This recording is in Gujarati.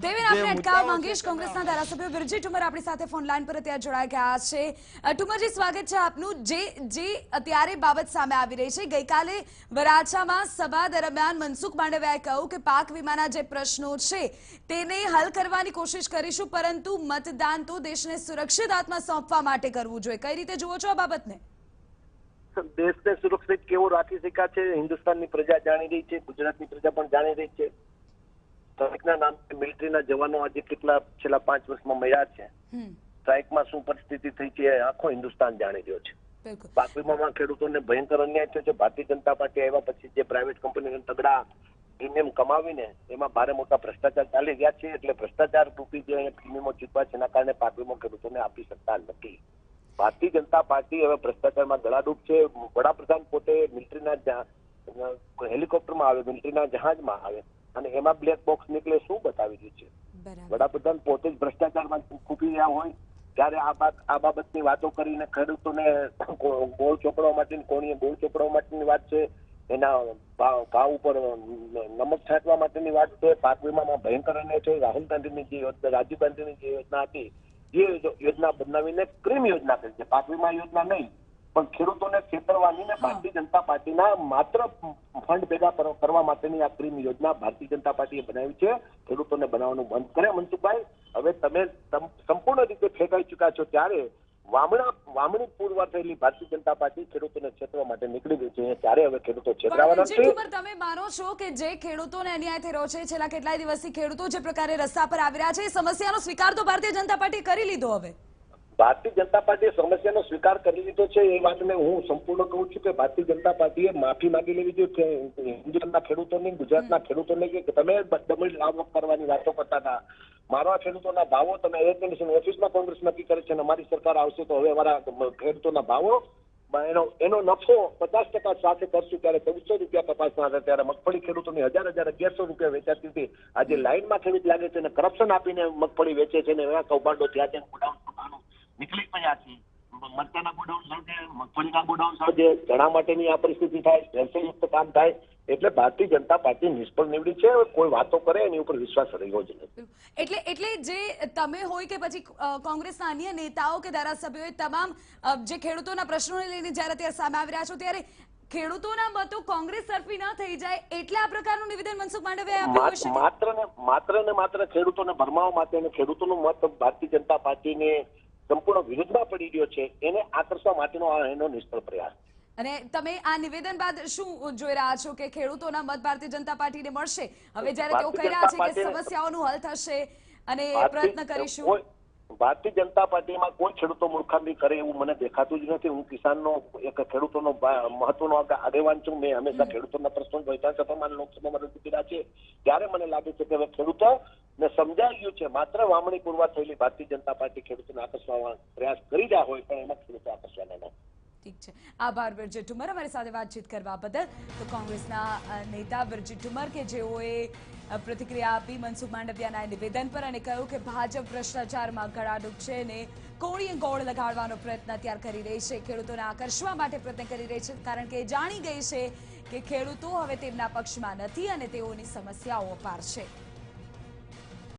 દેવેન, આપણે અટકાવવા માંગીશ. કોંગ્રેસના ધારાસભ્ય વિરજી ઠુમર આપણી સાથે ફોન લાઈન પર અત્યારે જોડાઈ ગયા છે. ઠુમરજી, સ્વાગત છે આપનું. જે અત્યારે બાબત સામે આવી રહી છે, ગઈકાલે વરાછામાં સભા દરમિયાન મનસુખ માંડવિયાએ કહ્યું કે પાક વીમાના જે પ્રશ્નો છે તેને હલ કરવાની કોશિશ કરીશું, પરંતુ મતદાન તો દેશને સુરક્ષિત હાથમાં સોંપવા માટે કરવું જોઈએ. કઈ રીતે જુઓ છો આ બાબતને? દેશને સુરક્ષિત કેવો રાખી શકાય છે હિન્દુસ્તાનની પ્રજા જાણી રહી છે, ગુજરાતની પ્રજા પણ જાણી રહી છે. સ્ટ્રાઇકના નામે મિલિટરીના જવાનો આજે કેટલા છેલ્લા 5 વર્ષમાં મળ્યા છે. સ્ટ્રાઇકમાં શું પરિસ્થિતિ થઈ છે આખો હિન્દુસ્તાન જાણી રહ્યો છે. પાક વીમામાં ખેડૂતોને ભયંકર અન્યાય થયો છે. ભારતીય જનતા પાર્ટી આવ્યા પછી જે પ્રાઇવેટ કંપનીને તગડા પ્રીમિયમ કમાવીને એમાં ભારે મોટા ભ્રષ્ટાચાર ચાલી ગયા છે. એટલે ભ્રષ્ટાચાર રૂપી જે પ્રીમિયમો ચૂકવા છે એના કારણે પાક વીમો ખેડૂતોને આપી શકતા નથી. ભારતીય જનતા પાર્ટી હવે ભ્રષ્ટાચારમાં ગળાડૂબ છે. વડાપ્રધાન પોતે મિલિટરીના હેલિકોપ્ટરમાં આવે, મિલિટરીના જહાજમાં આવે અને એમાં બ્લેક બોક્સ નીકળે શું બતાવી રહ્યું છે? વડાપ્રધાન પોતે જ ભ્રષ્ટાચારમાં ખૂબી રહ્યા હોય ત્યારે આ બાબતની વાતો કરીને ખેડૂતોને ગોળ ચોપડવા માટેની કોણીએ ગોળ ચોપડવા માટેની વાત છે, એના ભાવ ઉપર નમક છાંટવા માટેની વાત છે. પાક વીમામાં ભયંકર અન્યાય છે. રાહુલ ગાંધીની જે યોજના, રાજીવ ગાંધીની જે યોજના હતી એ યોજના બદલાવીને ક્રીમ યોજના કરી છે. પાક વીમા યોજના નહીં પણ ખેડૂતોને છેતરવાની ને ભારતીય જનતા પાર્ટીના માત્ર ફંડ ભેગા કરવા માટેની આ ક્રીમ યોજના ભારતીય જનતા પાર્ટીએ બનાવી છે. ખેડૂતોને બનાવવાનું બંધ કરે. મનસુખભાઈ, હવે તમે સંપૂર્ણ રીતે ફેંકાઈ ચુક્યા છો ત્યારે વામણી પૂરવાર થયેલી ભારતીય જનતા પાર્ટી ખેડૂતોને છેતરવા માટે નીકળી ગઈ છે. ત્યારે હવે ખેડૂતો છેતરાવાના છે. તમે માનો છો કે જે ખેડૂતોને અન્યાય થઈ રહ્યો છે, છેલ્લા કેટલાય દિવસથી ખેડૂતો જે પ્રકારે રસ્તા પર આવી રહ્યા છે, એ સમસ્યાનો સ્વીકાર તો ભારતીય જનતા પાર્ટી કરી લીધો? હવે ભારતીય જનતા પાર્ટીએ સમસ્યાનો સ્વીકાર કરી લીધો છે. એ વાતને હું સંપૂર્ણ કહું છું કે ભારતીય જનતા પાર્ટીએ માફી માંગી લેવી જોઈએ હિન્દુસ્તાનના ખેડૂતોની, ગુજરાતના ખેડૂતોને કે તમે ડબલ આવક કરવાની વાતો કરતા હતા. મારા ખેડૂતોના ભાવો તમે એર કન્ડિશન ઓફિસમાં કોંગ્રેસ નક્કી કરે છે અને અમારી સરકાર આવશે તો હવે અમારા ખેડૂતોના ભાવો એનો નફો 50% સાથે કરશું. ત્યારે 1400 રૂપિયા કપાસના હતા ત્યારે મગફળી ખેડૂતોની 1100 રૂપિયા વેચાતી હતી. આજે લાઈનમાં ખેડૂત લાગે છે અને કરપ્શન આપીને મગફળી વેચે છે અને એવા કૌભાંડો થયા છે. નીકળી પડ્યા છે. મરચાના ગોડાઉન સર્જે, મગફળીના ગોડાઉન સર્જે, ચણા માટેની આ પરિસ્થિતિ થાય, ભેળસેળયુક્ત કામ થાય. એટલે ભારતીય જનતા પાર્ટી નિષ્ફળ નીવડી છે. કોઈ વાતો કરે એની ઉપર વિશ્વાસ રહ્યો જ નથી. એટલે જે તમે હોય કે પછી કોંગ્રેસના અન્ય નેતાઓ કે ધારાસભ્યોએ તમામ જે ખેડૂતોના પ્રશ્નોને લઈને જ્યારે અત્યારે સામે આવી રહ્યા છો ત્યારે ખેડૂતોના મતો કોંગ્રેસ તરફી ન થઈ જાય એટલે આ પ્રકારનું નિવેદન મનસુખ માંડવિયાએ આપ્યું છે. માત્ર ખેડૂતોને ભરમાવવા માટે અને ખેડૂતોનો મત ભારતીય જનતા પાર્ટીને સંપૂર્ણ વિરોધમાં પડી રહ્યો છે એને આકર્ષવા માટેનો એનો નિષ્ફળ પ્રયાસ. અને તમે આ નિવેદન બાદ શું જોઈ રહ્યા છો કે ખેડૂતોના મત ભારતીય જનતા પાર્ટીને મળશે? હવે જ્યારે તેઓ કહી રહ્યા છે કે સમસ્યાઓનું હલ થશે અને પ્રયત્ન કરીશું. ભારતીય જનતા પાર્ટીમાં કોઈ ખેડૂતો મૂર્ખામી કરે એવું મને દેખાતું જ નથી. હું કિસાનનો એક ખેડૂતોનો મહત્વનો આગેવાન છું. મેં હંમેશા ખેડૂતોના પ્રશ્નો વિધાનસભામાં લોકસભામાં રજૂ કર્યા છે. ત્યારે મને લાગે છે કે હવે ખેડૂતોને સમજાઈ ગયું છે. માત્ર વામણી પૂરવાર થયેલી ભારતીય જનતા પાર્ટી ખેડૂતોને આકર્ષવા પ્રયાસ કરી રહ્યા હોય પણ એમાં ખેડૂતો આકર્ષવાના નથી. ઠીક છે, આભાર વિરજી ઠુમર અમારી સાથે વાતચીત કરવા બદલ. તો કોંગ્રેસના નેતા વિરજી ઠુમર કે જેઓએ પ્રતિક્રિયા આપી મનસુખ માંડવિયાના નિવેદન પર અને કહ્યું કે ભાજપ ભ્રષ્ટાચારમાં ગળાડૂબ છે અને કોણીએ ગોળ લગાડવાનો પ્રયત્ન અત્યારે કરી રહી છે. ખેડૂતોને આકર્ષવા માટે પ્રયત્ન કરી રહી છે કારણ કે જાણી ગઈ છે કે ખેડૂતો હવે તેમના પક્ષમાં નથી અને તેઓની સમસ્યાઓ અપાર છે.